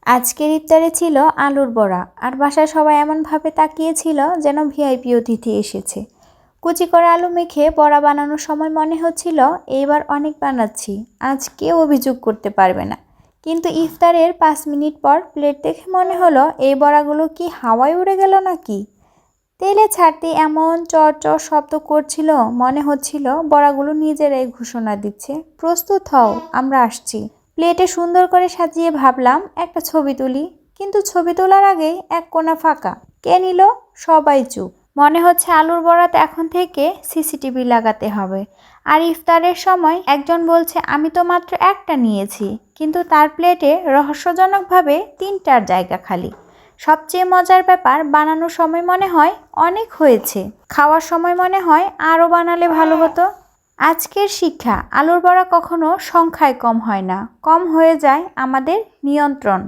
আজকের ইফতারে ছিল আলুর বড়া, আর বাসায় সবাই এমনভাবে তাকিয়েছিল যেন ভিআইপি অতিথি এসেছে। কুচি করে আলু মেখে বড়া বানানোর সময় মনে হচ্ছিল এইবার অনেক বানাচ্ছি, আজ কেউ অভিযোগ করতে পারবে না। কিন্তু ইফতারের 5 মিনিট পর প্লেট দেখে মনে হলো এই বড়াগুলো কি হাওয়ায় উড়ে গেল নাকি। তেলে ছাড়তে এমন চড়চড় শব্দ করছিল, মনে হচ্ছিল বড়াগুলো নিজেরাই ঘোষণা দিচ্ছে, প্রস্তুত হও, আমরা আসছি। প্লেটে সুন্দর করে সাজিয়ে ভাবলাম একটা ছবি তুলি, কিন্তু ছবি তোলার আগেই এক কোণা ফাঁকা। কে নিল? সবাই চুপ। মনে হচ্ছে আলুর বড়াতে এখন থেকে সিসিটিভি লাগাতে হবে। আর ইফতারের সময় একজন বলছে আমি তো মাত্র একটা নিয়েছি, কিন্তু তার প্লেটে রহস্যজনকভাবে 3টার জায়গা খালি। সবচেয়ে মজার ব্যাপার, বানানোর সময় মনে হয় অনেক হয়েছে, খাওয়ার সময় মনে হয় আরও বানালে ভালো হতো। আজকের শিক্ষা, আলুর বড়া কখনো সংখ্যায় কম হয় না, কম হয়ে যায় আমাদের নিয়ন্ত্রণ।